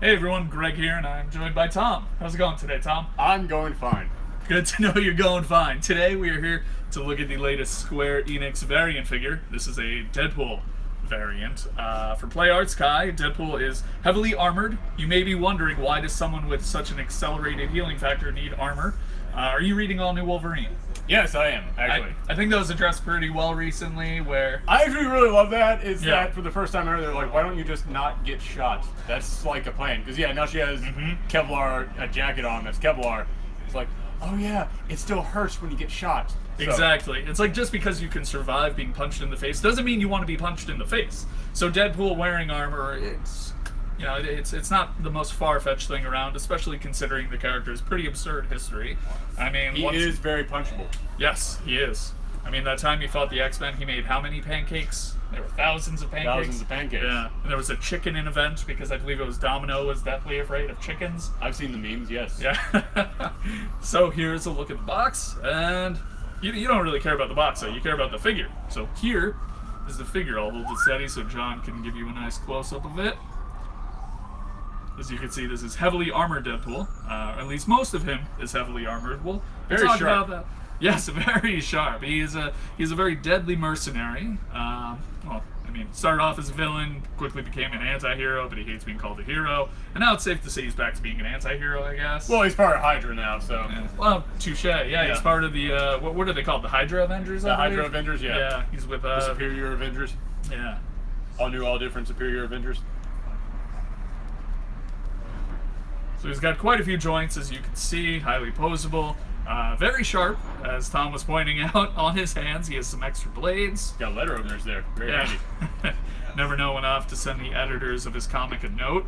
Hey everyone, Greg here, and I'm joined by Tom. How's it going today, Tom? I'm going fine. Good to know you're going fine. Today we are here to look at the latest Square Enix variant figure. This is a Deadpool variant. For Play Arts Kai, Deadpool is heavily armored. You may be wondering, why does someone with such an accelerated healing factor need armor? Are you reading All New Wolverine? Yes, I am, actually. I think that was addressed pretty well recently, where... I actually really love that, that for the first time ever, they're like, why don't you just not get shot? That's like a plan. Because, yeah, now she has Kevlar, a jacket on that's Kevlar. It's like, oh yeah, it still hurts when you get shot. So. Exactly. It's like, just because you can survive being punched in the face doesn't mean you want to be punched in the face. So Deadpool wearing armor, it's not the most far-fetched thing around, especially considering the character's pretty absurd history. I mean, he is very punchable. Yes, he is. I mean, that time he fought the X-Men, he made how many pancakes? There were thousands of pancakes. Thousands of pancakes. Yeah. And there was a chicken in event, because I believe it was Domino was deathly afraid of chickens. I've seen the memes, yes. Yeah. So here's a look at the box, and you don't really care about the box, though. You care about the figure. So here is the figure. I'll hold it steady so John can give you a nice close-up of it. As you can see, this is heavily armored Deadpool. At least most of him is heavily armored. We'll very talk sharp. about that. Yes, very sharp. He's a very deadly mercenary. Well, I mean, started off as a villain, quickly became an anti-hero, but he hates being called a hero. And now it's safe to say he's back to being an anti-hero, I guess. Well, he's part of Hydra now, so... Yeah. Well, touche. Yeah, he's part of the, what are they called? The Hydra Avengers, The Hydra Avengers, yeah. Yeah, he's with... the Superior Avengers. Yeah. All new, all different Superior Avengers. So he's got quite a few joints, as you can see, highly posable, very sharp, as Tom was pointing out on his hands. He has some extra blades. Got letter openers there, very handy. Never know enough to send the editors of his comic a note.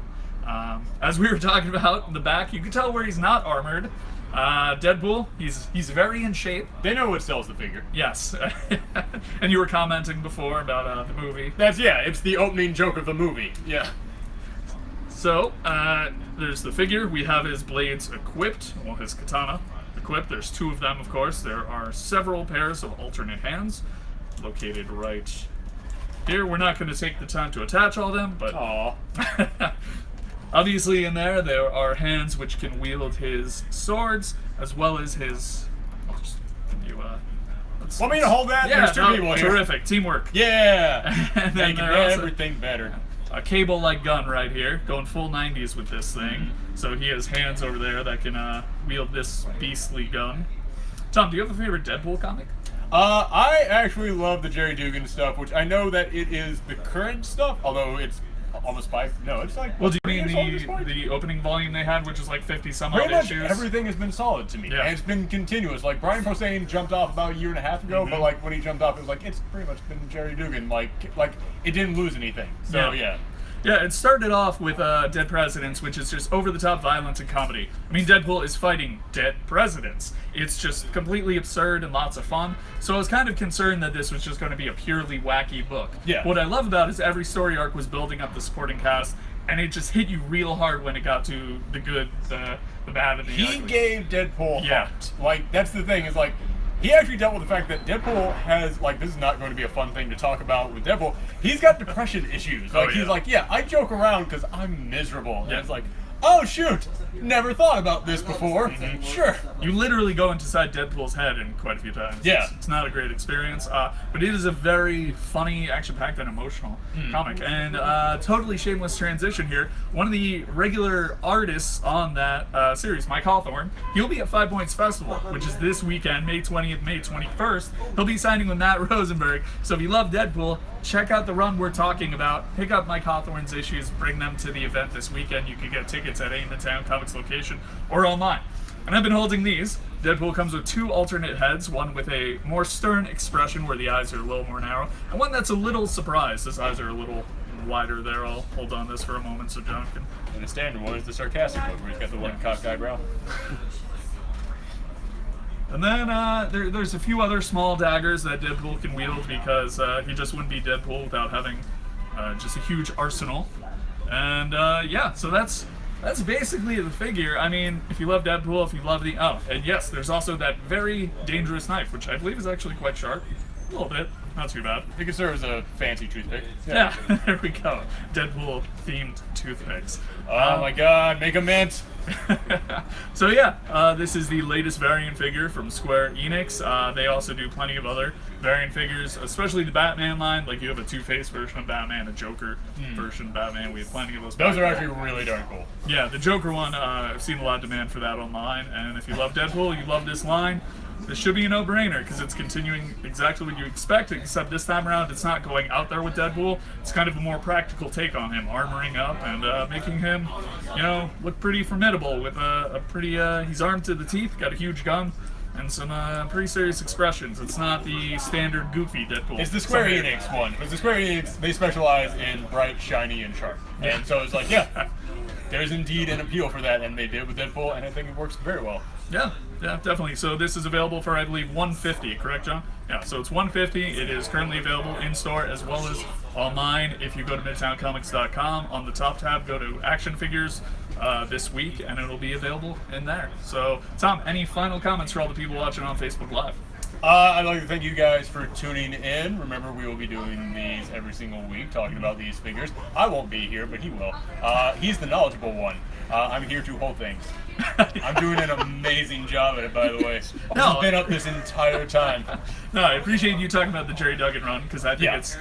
As we were talking about in the back, you can tell where he's not armored. Deadpool, he's very in shape. They know what sells the figure. Yes. And you were commenting before about the movie. It's the opening joke of the movie. Yeah. So, there's the figure. We have his blades equipped. Well, his katana equipped. There's two of them, of course. There are several pairs of alternate hands located right here. We're not going to take the time to attach all of them, but... Aww. Obviously, in there are hands which can wield his swords, as well as his... Want me to hold that? Yeah, There's two people here. Terrific. Teamwork. Yeah! And then making everything better. A cable-like gun right here, going full 90s with this thing. So he has hands over there that can wield this beastly gun. Tom, do you have a favorite Deadpool comic? I actually love the Jerry Dugan stuff, which I know that it is the current stuff, although it's almost 5. No, it's like... Well, do you mean the opening volume they had, which is like 50-some odd issues? Pretty much everything has been solid to me, and it's been continuous. Like, Brian Posehn jumped off about a year and a half ago, but like when he jumped off, it was like, it's pretty much been Jerry Dugan. Like it didn't lose anything. So, yeah. Yeah, it started off with Dead Presidents, which is just over-the-top violence and comedy. I mean, Deadpool is fighting dead presidents. It's just completely absurd and lots of fun. So I was kind of concerned that this was just going to be a purely wacky book. Yeah. What I love about it is every story arc was building up the supporting cast, and it just hit you real hard when it got to the good, the bad, and the ugly. He gave Deadpool heart. Like, that's the thing, is like, he actually dealt with the fact that Deadpool has, like, this is not going to be a fun thing to talk about with Deadpool. He's got depression issues. Like, he's like, I joke around because I'm miserable. And it's like, oh, shoot, never thought about this before. Sure. You literally go inside Deadpool's head in quite a few times. Yeah. It's not a great experience, but it is a very funny, action-packed, and emotional comic. And totally shameless transition here. One of the regular artists on that series, Mike Hawthorne, he'll be at 5 Points Festival, which is this weekend, May 20th, May 21st. He'll be signing with Matt Rosenberg. So if you love Deadpool, check out the run we're talking about. Pick up Mike Hawthorne's issues, bring them to the event this weekend. You can get tickets at a Midtown Comics location or online. And I've been holding these. Deadpool comes with two alternate heads, one with a more stern expression where the eyes are a little more narrow, and one that's a little surprised. His eyes are a little wider there. I'll hold on this for a moment so John can... And the standard one is the sarcastic one where he's got the one cocked eyebrow. And then there's a few other small daggers that Deadpool can wield because he just wouldn't be Deadpool without having just a huge arsenal. And so that's basically the figure. I mean, if you love Deadpool, if you love the... Oh, and yes, there's also that very dangerous knife, which I believe is actually quite sharp. A little bit. not too bad. It could serve as a fancy toothpick. Yeah, there we go. Deadpool themed toothpicks. Oh my god, make a mint! So yeah, this is the latest variant figure from Square Enix. They also do plenty of other variant figures, especially the Batman line. Like you have a Two-Face version of Batman, a Joker version of Batman. We have plenty of those. Those are actually really darn cool. Yeah, the Joker one, I've seen a lot of demand for that online. And if you love Deadpool, you love this line. This should be a no-brainer because it's continuing exactly what you expect, except this time around it's not going out there with Deadpool. It's kind of a more practical take on him, armoring up and making him, look pretty formidable with a pretty, he's armed to the teeth, got a huge gun, and some pretty serious expressions. It's not the standard goofy Deadpool. It's the Square Enix one, because the Square Enix, they specialize in bright, shiny, and sharp. And so it's like, yeah, there's indeed an appeal for that, and they did with Deadpool, and I think it works very well. Yeah, definitely. So this is available for, I believe, $150, correct, John? Yeah, so it's $150. It is currently available in store as well as online. If you go to MidtownComics.com, on the top tab, go to Action Figures this week, and it'll be available in there. So, Tom, any final comments for all the people watching on Facebook Live? I'd like to thank you guys for tuning in. Remember, we will be doing these every single week, talking about these figures. I won't be here, but he will. He's the knowledgeable one. I'm here to hold things. I'm doing an amazing job at it, by the way. I've been up this entire time. No, I appreciate you talking about the Jerry Duggan run, because I think it's...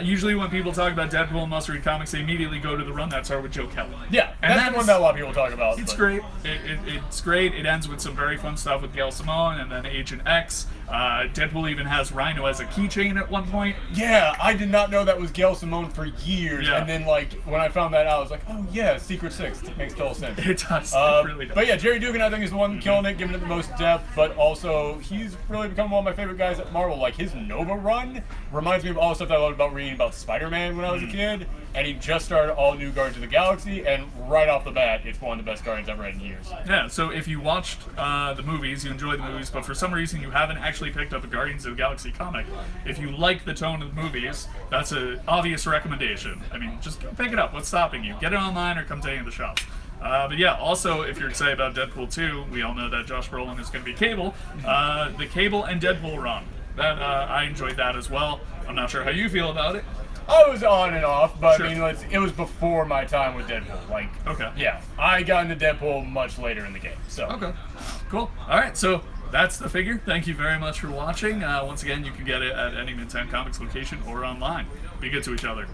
usually when people talk about Deadpool and must-read comics, they immediately go to the run that started with Joe Kelly. Yeah, and that's the one that a lot of people talk about. It's great. It's great. It ends with some very fun stuff with Gail Simone and then Agent X. Deadpool even has Rhino as a keychain at one point. Yeah, I did not know that was Gail Simone for years. Yeah. And then, when I found that out, I was like, oh, yeah, Secret Six. It makes total sense. It does. It really does. But yeah, Jerry Duggan, I think, is the one killing it, giving it the most depth, but also he's really become one of my favorite guys at Marvel. Like, his Nova run reminds me of all the stuff that I loved about reading about Spider-Man when I was a kid, and he just started all new Guardians of the Galaxy, and right off the bat, it's one of the best Guardians I've read in years. Yeah, so if you watched the movies, you enjoy the movies, but for some reason you haven't actually picked up a Guardians of the Galaxy comic, if you like the tone of the movies, that's an obvious recommendation. I mean, just go pick it up. What's stopping you? Get it online or come take it in the shop. But yeah, also, if you're excited about Deadpool 2, we all know that Josh Brolin is going to be Cable. The Cable and Deadpool run, that I enjoyed that as well. I'm not sure how you feel about it. I was on and off, but sure. I mean, it was before my time with Deadpool. Okay. Yeah, I got into Deadpool much later in the game. So. Okay, cool. All right, so that's the figure. Thank you very much for watching. Once again, you can get it at any Midtown Comics location or online. Be good to each other.